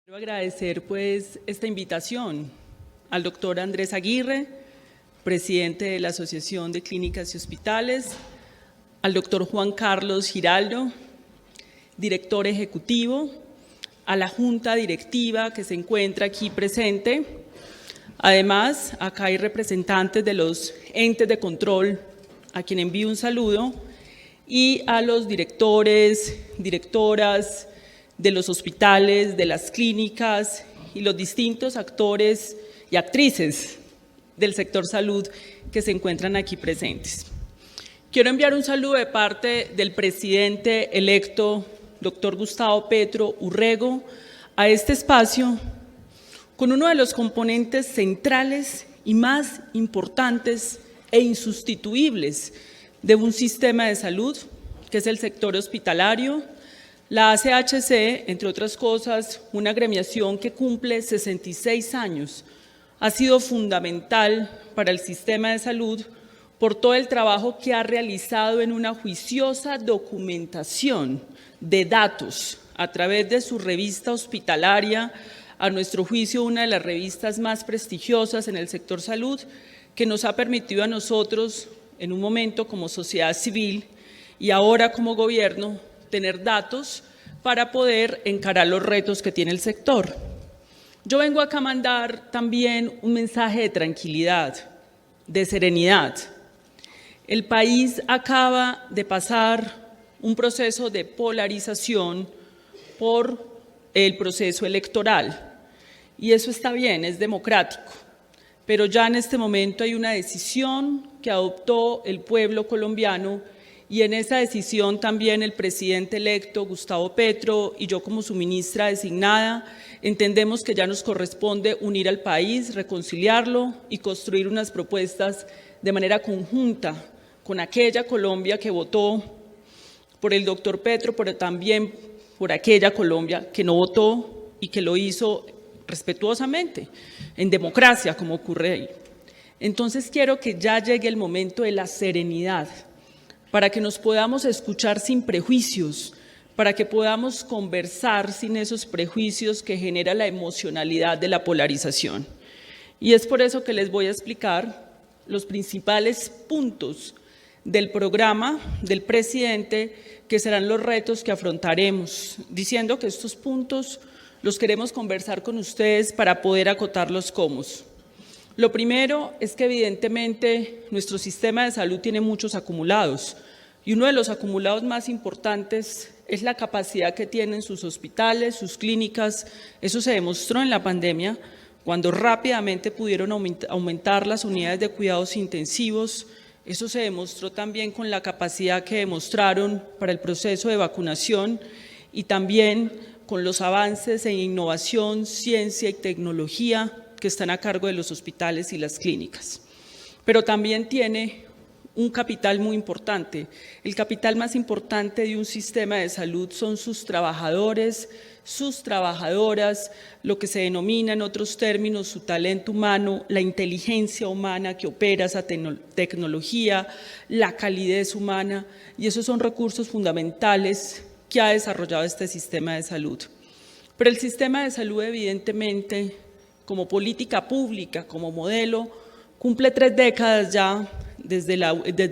Quiero agradecer pues esta invitación al doctor Andrés Aguirre, presidente de la Asociación de Clínicas y Hospitales, al doctor Juan Carlos Giraldo, director ejecutivo, a la junta directiva que se encuentra aquí presente. Además, acá hay representantes de los entes de control, a quien envío un saludo, y a los directores, directoras de los hospitales, de las clínicas y los distintos actores y actrices del sector salud que se encuentran aquí presentes. Quiero enviar un saludo de parte del presidente electo, doctor Gustavo Petro Urrego, a este espacio con uno de los componentes centrales y más importantes e insustituibles de un sistema de salud, que es el sector hospitalario. La ACHC, entre otras cosas, una agremiación que cumple 66 años, ha sido fundamental para el sistema de salud por todo el trabajo que ha realizado en una juiciosa documentación de datos a través de su revista hospitalaria, a nuestro juicio una de las revistas más prestigiosas en el sector salud, que nos ha permitido a nosotros, en un momento como sociedad civil y ahora como gobierno, tener datos para poder encarar los retos que tiene el sector. Yo vengo acá a mandar también un mensaje de tranquilidad, de serenidad. El país acaba de pasar un proceso de polarización por el proceso electoral, y eso está bien, es democrático, pero ya en este momento hay una decisión que adoptó el pueblo colombiano, y en esa decisión también el presidente electo, Gustavo Petro, y yo como su ministra designada, entendemos que ya nos corresponde unir al país, reconciliarlo y construir unas propuestas de manera conjunta con aquella Colombia que votó por el doctor Petro, pero también por aquella Colombia que no votó y que lo hizo respetuosamente, en democracia, como ocurre ahí. Entonces quiero que ya llegue el momento de la serenidad, para que nos podamos escuchar sin prejuicios, para que podamos conversar sin esos prejuicios que genera la emocionalidad de la polarización. Y es por eso que les voy a explicar los principales puntos del programa del presidente, que serán los retos que afrontaremos, diciendo que estos puntos los queremos conversar con ustedes para poder acotarlos como. Lo primero es que evidentemente nuestro sistema de salud tiene muchos acumulados, y uno de los acumulados más importantes es la capacidad que tienen sus hospitales, sus clínicas. Eso se demostró en la pandemia, cuando rápidamente pudieron aumentar las unidades de cuidados intensivos. Eso se demostró también con la capacidad que demostraron para el proceso de vacunación y también con los avances en innovación, ciencia y tecnología que están a cargo de los hospitales y las clínicas. Pero también tiene un capital muy importante. El capital más importante de un sistema de salud son sus trabajadores, sus trabajadoras, lo que se denomina en otros términos su talento humano, la inteligencia humana que opera esa tecnología, la calidez humana, y esos son recursos fundamentales que ha desarrollado este sistema de salud. Pero el sistema de salud, evidentemente, como política pública, como modelo, cumple 3 décadas ya desde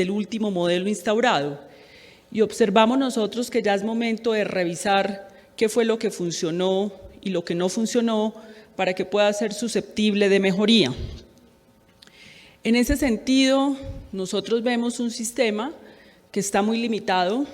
el último modelo instaurado, y observamos nosotros que ya es momento de revisar qué fue lo que funcionó y lo que no funcionó para que pueda ser susceptible de mejoría. En ese sentido, nosotros vemos un sistema que está muy limitado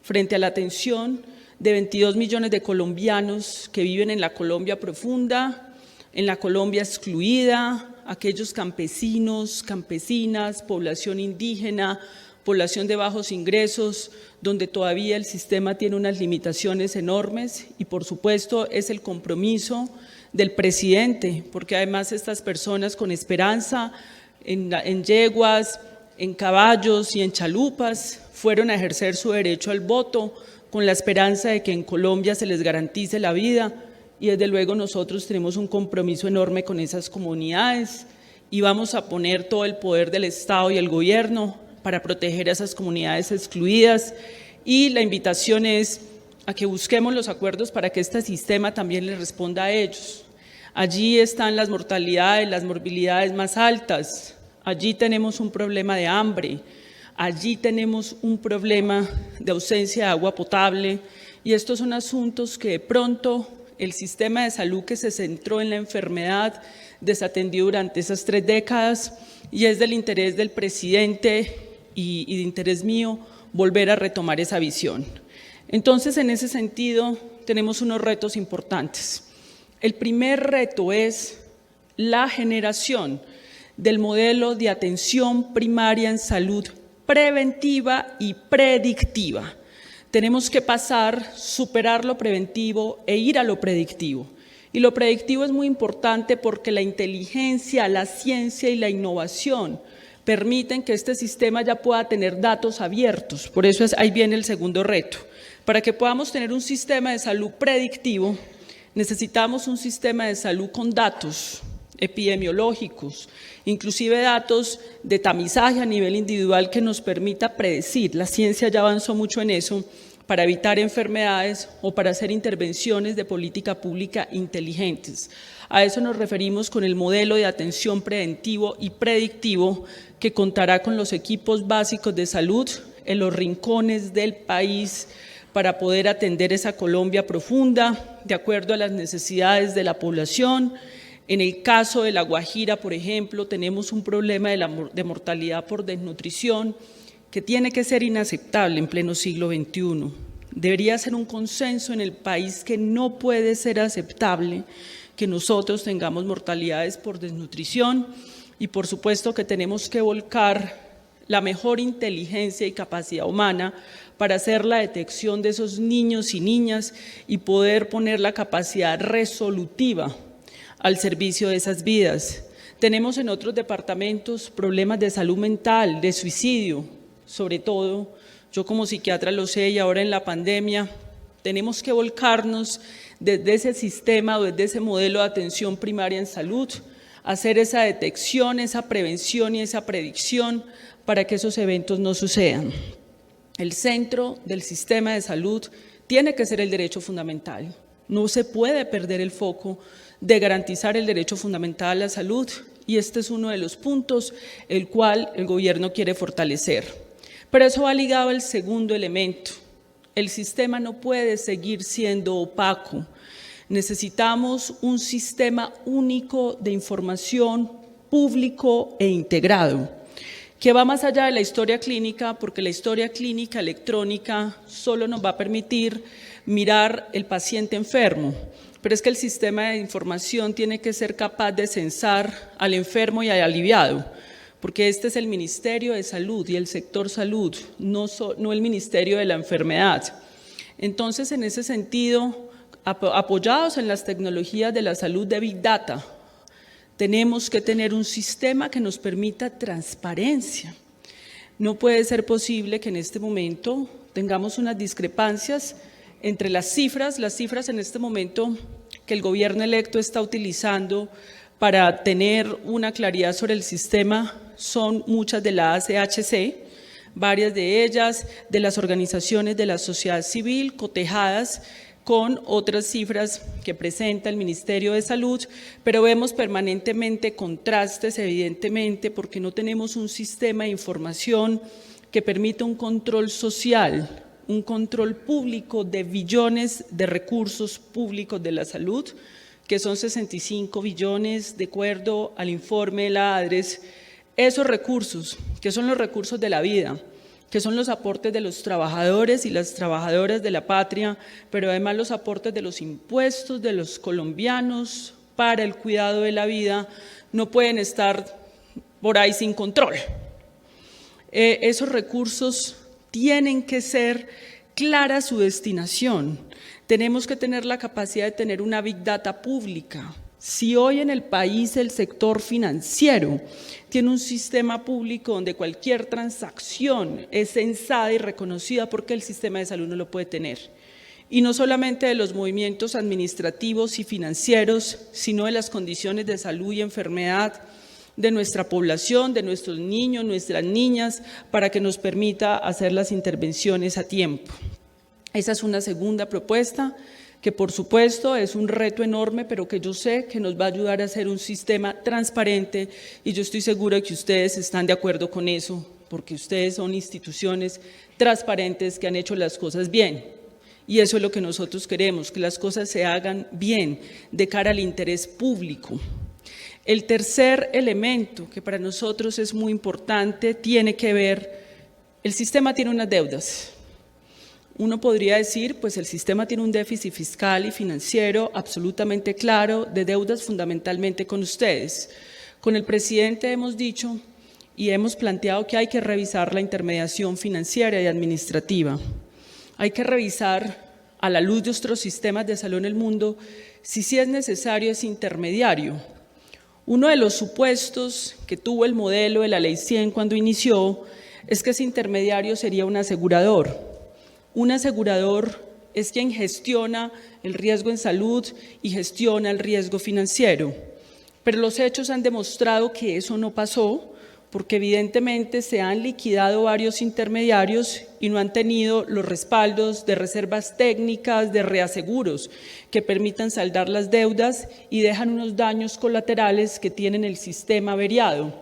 frente a la atención de 22 millones de colombianos que viven en la Colombia profunda, en la Colombia excluida, aquellos campesinos, campesinas, población indígena, población de bajos ingresos, donde todavía el sistema tiene unas limitaciones enormes, y por supuesto es el compromiso del presidente, porque además estas personas con esperanza en yeguas, en caballos y en chalupas fueron a ejercer su derecho al voto con la esperanza de que en Colombia se les garantice la vida, y desde luego nosotros tenemos un compromiso enorme con esas comunidades y vamos a poner todo el poder del Estado y el gobierno para proteger a esas comunidades excluidas, y la invitación es a que busquemos los acuerdos para que este sistema también les responda a ellos. Allí están las mortalidades, las morbilidades más altas, allí tenemos un problema de hambre, allí tenemos un problema de ausencia de agua potable, y estos son asuntos que de pronto el sistema de salud que se centró en la enfermedad desatendió durante esas 3 décadas, y es del interés del presidente y de interés mío volver a retomar esa visión. Entonces, en ese sentido, tenemos unos retos importantes. El primer reto es la generación del modelo de atención primaria en salud preventiva y predictiva. Tenemos que superar lo preventivo e ir a lo predictivo. Y lo predictivo es muy importante porque la inteligencia, la ciencia y la innovación permiten que este sistema ya pueda tener datos abiertos. Por eso ahí viene el segundo reto. Para que podamos tener un sistema de salud predictivo, necesitamos un sistema de salud con datos epidemiológicos, inclusive datos de tamizaje a nivel individual que nos permita predecir. La ciencia ya avanzó mucho en eso, para evitar enfermedades o para hacer intervenciones de política pública inteligentes. A eso nos referimos con el modelo de atención preventivo y predictivo, que contará con los equipos básicos de salud en los rincones del país para poder atender esa Colombia profunda, de acuerdo a las necesidades de la población. En el caso de La Guajira, por ejemplo, tenemos un problema de mortalidad por desnutrición que tiene que ser inaceptable en pleno siglo XXI. Debería ser un consenso en el país que no puede ser aceptable que nosotros tengamos mortalidades por desnutrición, y por supuesto que tenemos que volcar la mejor inteligencia y capacidad humana para hacer la detección de esos niños y niñas y poder poner la capacidad resolutiva al servicio de esas vidas. Tenemos en otros departamentos problemas de salud mental, de suicidio, sobre todo, yo como psiquiatra lo sé, y ahora en la pandemia, tenemos que volcarnos desde ese sistema o desde ese modelo de atención primaria en salud, hacer esa detección, esa prevención y esa predicción para que esos eventos no sucedan. El centro del sistema de salud tiene que ser el derecho fundamental. No se puede perder el foco de garantizar el derecho fundamental a la salud, y este es uno de los puntos el cual el gobierno quiere fortalecer. Pero eso va ligado al segundo elemento. El sistema no puede seguir siendo opaco. Necesitamos un sistema único de información público e integrado, que va más allá de la historia clínica, porque la historia clínica electrónica solo nos va a permitir mirar el paciente enfermo, pero es que el sistema de información tiene que ser capaz de censar al enfermo y al aliviado, porque este es el Ministerio de Salud y el sector salud, no el Ministerio de la Enfermedad. Entonces, en ese sentido, apoyados en las tecnologías de la salud de Big Data, tenemos que tener un sistema que nos permita transparencia. No puede ser posible que en este momento tengamos unas discrepancias entre las cifras en este momento que el gobierno electo está utilizando para tener una claridad sobre el sistema. Son muchas de la ACHC, varias de ellas de las organizaciones de la sociedad civil, cotejadas con otras cifras que presenta el Ministerio de Salud, pero vemos permanentemente contrastes, evidentemente, porque no tenemos un sistema de información que permita un control social, un control público de billones de recursos públicos de la salud, que son 65 billones de acuerdo al informe de la ADRES. Esos recursos, que son los recursos de la vida, que son los aportes de los trabajadores y las trabajadoras de la patria, pero además los aportes de los impuestos de los colombianos para el cuidado de la vida, no pueden estar por ahí sin control. Esos recursos tienen que ser clara su destinación. Tenemos que tener la capacidad de tener una Big Data pública. Si hoy en el país el sector financiero tiene un sistema público donde cualquier transacción es censada y reconocida, porque el sistema de salud no lo puede tener. Y no solamente de los movimientos administrativos y financieros, sino de las condiciones de salud y enfermedad de nuestra población, de nuestros niños, nuestras niñas, para que nos permita hacer las intervenciones a tiempo. Esa es una segunda propuesta que por supuesto es un reto enorme, pero que yo sé que nos va a ayudar a hacer un sistema transparente y yo estoy segura que ustedes están de acuerdo con eso, porque ustedes son instituciones transparentes que han hecho las cosas bien. Y eso es lo que nosotros queremos, que las cosas se hagan bien, de cara al interés público. El tercer elemento, que para nosotros es muy importante, tiene que ver, el sistema tiene unas deudas. Uno podría decir, pues el sistema tiene un déficit fiscal y financiero absolutamente claro, de deudas fundamentalmente con ustedes. Con el presidente hemos dicho y hemos planteado que hay que revisar la intermediación financiera y administrativa. Hay que revisar, a la luz de otros sistemas de salud en el mundo, si es necesario ese intermediario. Uno de los supuestos que tuvo el modelo de la Ley 100 cuando inició es que ese intermediario sería un asegurador. Un asegurador es quien gestiona el riesgo en salud y gestiona el riesgo financiero. Pero los hechos han demostrado que eso no pasó, porque evidentemente se han liquidado varios intermediarios y no han tenido los respaldos de reservas técnicas, de reaseguros, que permitan saldar las deudas y dejan unos daños colaterales que tienen el sistema averiado.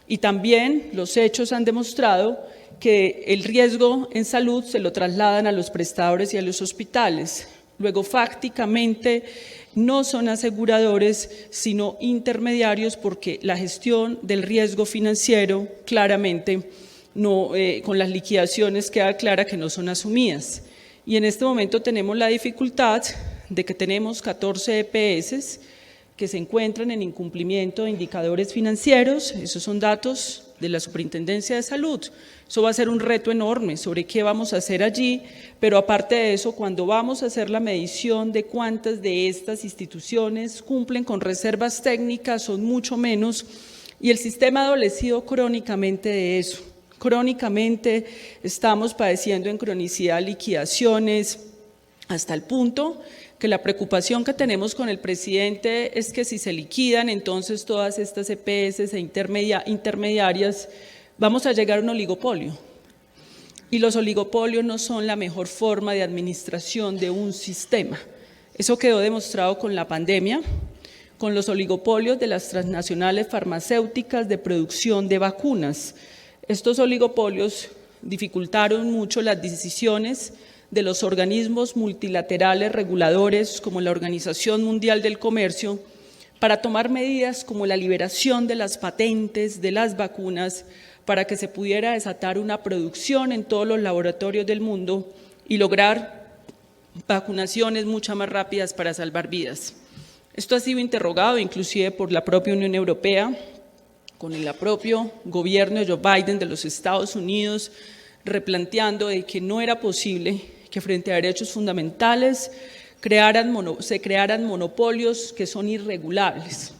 Y también los hechos han demostrado que el riesgo en salud se lo trasladan a los prestadores y a los hospitales. Luego, fácticamente, no son aseguradores, sino intermediarios, porque la gestión del riesgo financiero, claramente, no, con las liquidaciones queda clara que no son asumidas. Y en este momento tenemos la dificultad de que tenemos 14 EPS que se encuentran en incumplimiento de indicadores financieros. Esos son datos de la Superintendencia de Salud. Eso va a ser un reto enorme sobre qué vamos a hacer allí, pero aparte de eso, cuando vamos a hacer la medición de cuántas de estas instituciones cumplen con reservas técnicas, son mucho menos, y el sistema ha adolecido crónicamente de eso. Crónicamente estamos padeciendo en cronicidad liquidaciones, hasta el punto que la preocupación que tenemos con el presidente es que si se liquidan entonces todas estas EPS e intermediarias, vamos a llegar a un oligopolio. Y los oligopolios no son la mejor forma de administración de un sistema. Eso quedó demostrado con la pandemia, con los oligopolios de las transnacionales farmacéuticas de producción de vacunas. Estos oligopolios dificultaron mucho las decisiones de los organismos multilaterales reguladores como la Organización Mundial del Comercio para tomar medidas como la liberación de las patentes de las vacunas para que se pudiera desatar una producción en todos los laboratorios del mundo y lograr vacunaciones mucho más rápidas para salvar vidas. Esto ha sido interrogado inclusive por la propia Unión Europea, con el propio gobierno de Joe Biden de los Estados Unidos, replanteando de que no era posible que frente a derechos fundamentales se crearan monopolios que son irregulables.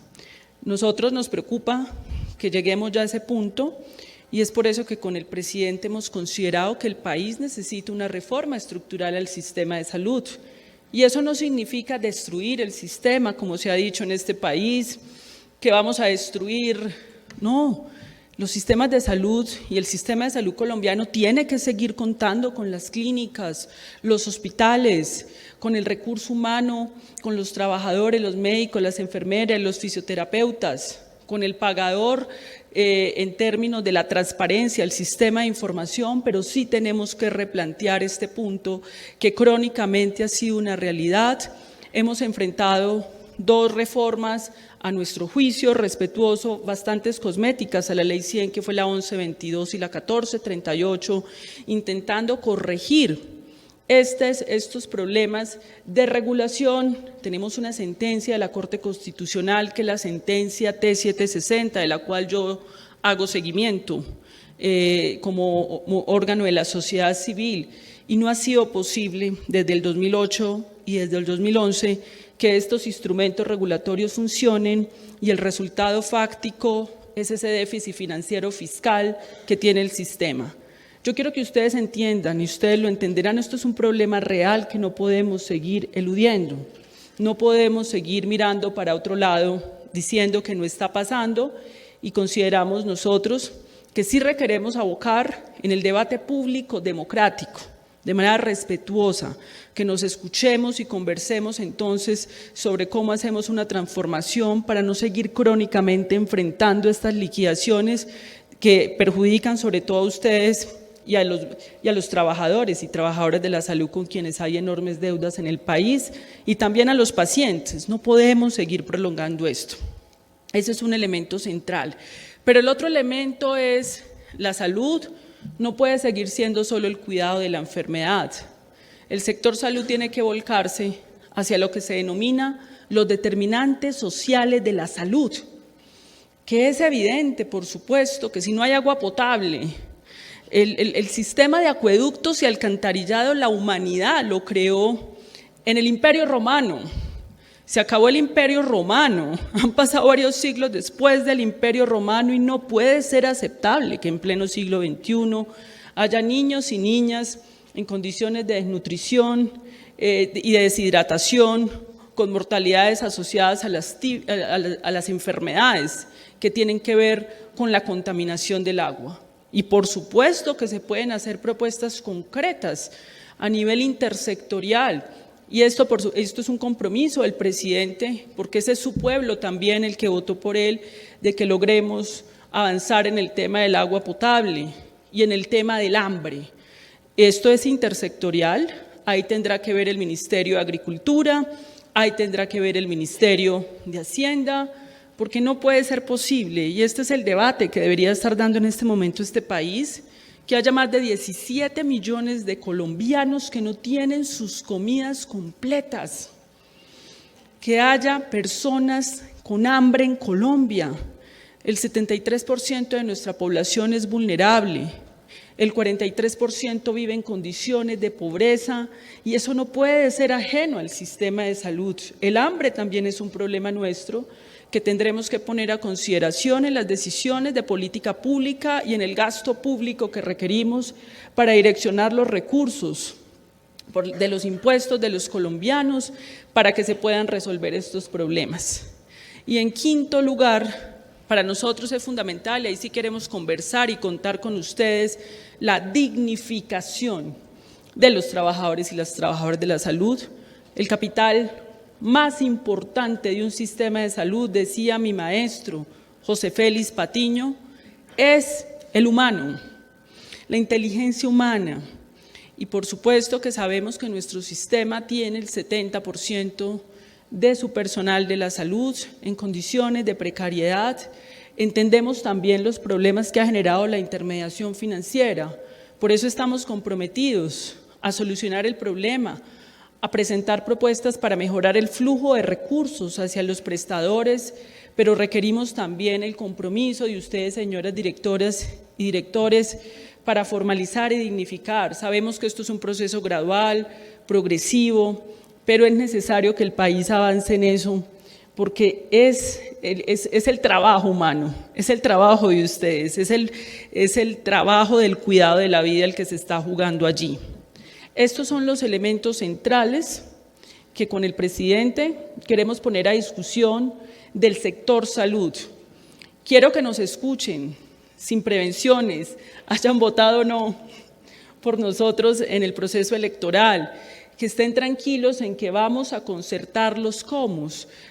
Nosotros nos preocupa que lleguemos ya a ese punto y es por eso que con el presidente hemos considerado que el país necesita una reforma estructural al sistema de salud. Y eso no significa destruir el sistema, como se ha dicho en este país, que vamos a destruir, no. Los sistemas de salud y el sistema de salud colombiano tiene que seguir contando con las clínicas, los hospitales, con el recurso humano, con los trabajadores, los médicos, las enfermeras, los fisioterapeutas, con el pagador en términos de la transparencia, el sistema de información, pero sí tenemos que replantear este punto que crónicamente ha sido una realidad. Hemos enfrentado 2 reformas a nuestro juicio respetuoso, bastantes cosméticas a la Ley 100, que fue la 1122 y la 1438, intentando corregir estos problemas de regulación. Tenemos una sentencia de la Corte Constitucional, que es la sentencia T760, de la cual yo hago seguimiento como órgano de la sociedad civil, y no ha sido posible desde el 2008 y desde el 2011 que estos instrumentos regulatorios funcionen, y el resultado fáctico es ese déficit financiero fiscal que tiene el sistema. Yo quiero que ustedes entiendan, y ustedes lo entenderán, esto es un problema real que no podemos seguir eludiendo. No podemos seguir mirando para otro lado, diciendo que no está pasando, y consideramos nosotros que sí requeremos abocar en el debate público democrático de manera respetuosa, que nos escuchemos y conversemos entonces sobre cómo hacemos una transformación para no seguir crónicamente enfrentando estas liquidaciones que perjudican sobre todo a ustedes y a los trabajadores y trabajadoras de la salud con quienes hay enormes deudas en el país y también a los pacientes. No podemos seguir prolongando esto. Ese es un elemento central. Pero el otro elemento es la salud. No puede seguir siendo solo el cuidado de la enfermedad. El sector salud tiene que volcarse hacia lo que se denomina los determinantes sociales de la salud, que es evidente, por supuesto, que si no hay agua potable, el sistema de acueductos y alcantarillado, la humanidad lo creó en el Imperio Romano. Se acabó el Imperio Romano, han pasado varios siglos después del Imperio Romano y no puede ser aceptable que en pleno siglo XXI haya niños y niñas en condiciones de desnutrición y de deshidratación, con mortalidades asociadas a las enfermedades que tienen que ver con la contaminación del agua. Y por supuesto que se pueden hacer propuestas concretas a nivel intersectorial. Y esto es un compromiso del presidente, porque ese es su pueblo también el que votó por él, de que logremos avanzar en el tema del agua potable y en el tema del hambre. Esto es intersectorial, ahí tendrá que ver el Ministerio de Agricultura, ahí tendrá que ver el Ministerio de Hacienda, porque no puede ser posible, y este es el debate que debería estar dando en este momento este país, que haya más de 17 millones de colombianos que no tienen sus comidas completas, que haya personas con hambre en Colombia. El 73% de nuestra población es vulnerable, el 43% vive en condiciones de pobreza y eso no puede ser ajeno al sistema de salud. El hambre también es un problema nuestro que tendremos que poner a consideración en las decisiones de política pública y en el gasto público que requerimos para direccionar los recursos de los impuestos de los colombianos para que se puedan resolver estos problemas. Y en quinto lugar, para nosotros es fundamental, y ahí sí queremos conversar y contar con ustedes, la dignificación de los trabajadores y las trabajadoras de la salud. El capital más importante de un sistema de salud, decía mi maestro José Félix Patiño, es el humano, la inteligencia humana. Y por supuesto que sabemos que nuestro sistema tiene el 70% de su personal de la salud en condiciones de precariedad. Entendemos también los problemas que ha generado la intermediación financiera. Por eso estamos comprometidos a solucionar el problema, a presentar propuestas para mejorar el flujo de recursos hacia los prestadores, pero requerimos también el compromiso de ustedes, señoras directoras y directores, para formalizar y dignificar. Sabemos que esto es un proceso gradual, progresivo, pero es necesario que el país avance en eso, porque es el trabajo humano, es el trabajo de ustedes, es el trabajo del cuidado de la vida el que se está jugando allí. Estos son los elementos centrales que con el presidente queremos poner a discusión del sector salud. Quiero que nos escuchen, sin prevenciones, hayan votado o no por nosotros en el proceso electoral, que estén tranquilos en que vamos a concertar los cómo,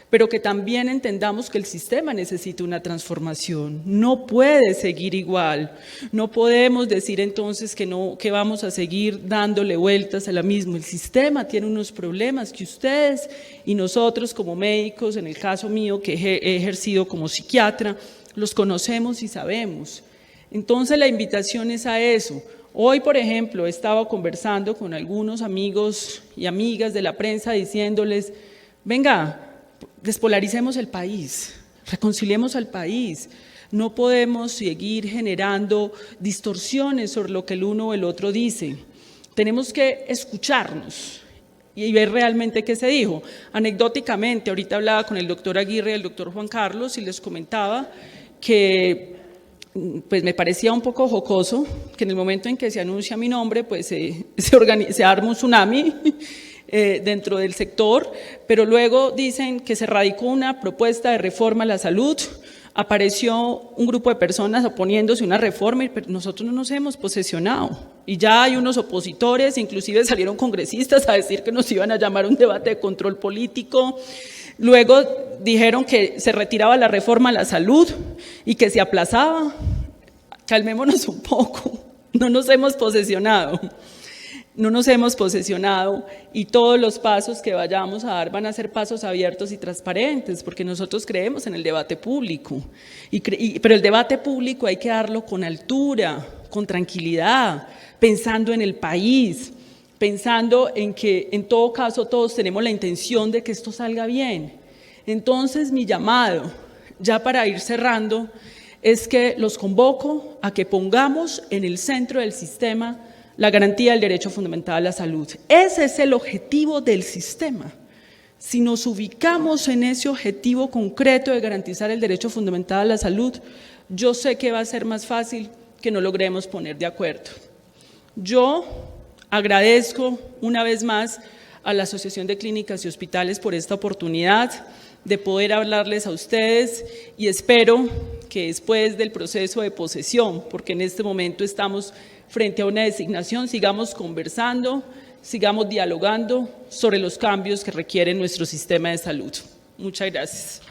pero que también entendamos que el sistema necesita una transformación. No puede seguir igual. No podemos decir entonces que vamos a seguir dándole vueltas a la misma. El sistema tiene unos problemas que ustedes y nosotros como médicos, en el caso mío que he ejercido como psiquiatra, los conocemos y sabemos. Entonces la invitación es a eso. Hoy, por ejemplo, he estado conversando con algunos amigos y amigas de la prensa diciéndoles, venga, despolaricemos el país, reconciliemos al país, no podemos seguir generando distorsiones sobre lo que el uno o el otro dice, tenemos que escucharnos y ver realmente qué se dijo. Anecdóticamente, ahorita hablaba con el doctor Aguirre y el doctor Juan Carlos y les comentaba que pues me parecía un poco jocoso que en el momento en que se anuncia mi nombre, pues se arma un tsunami dentro del sector, pero luego dicen que se radicó una propuesta de reforma a la salud, apareció un grupo de personas oponiéndose a una reforma y nosotros no nos hemos posesionado. Y ya hay unos opositores, inclusive salieron congresistas a decir que nos iban a llamar a un debate de control político. Luego dijeron que se retiraba la reforma a la salud y que se aplazaba. Calmémonos un poco, no nos hemos posesionado. No nos hemos posesionado y todos los pasos que vayamos a dar van a ser pasos abiertos y transparentes, porque nosotros creemos en el debate público. Pero el debate público hay que darlo con altura, con tranquilidad, pensando en el país, pensando en que en todo caso todos tenemos la intención de que esto salga bien. Entonces mi llamado, ya para ir cerrando, es que los convoco a que pongamos en el centro del sistema la garantía del derecho fundamental a la salud. Ese es el objetivo del sistema. Si nos ubicamos en ese objetivo concreto de garantizar el derecho fundamental a la salud, yo sé que va a ser más fácil que nos logremos poner de acuerdo. Yo agradezco una vez más a la Asociación de Clínicas y Hospitales por esta oportunidad de poder hablarles a ustedes y espero que después del proceso de posesión, porque en este momento estamos frente a una designación, sigamos conversando, sigamos dialogando sobre los cambios que requiere nuestro sistema de salud. Muchas gracias.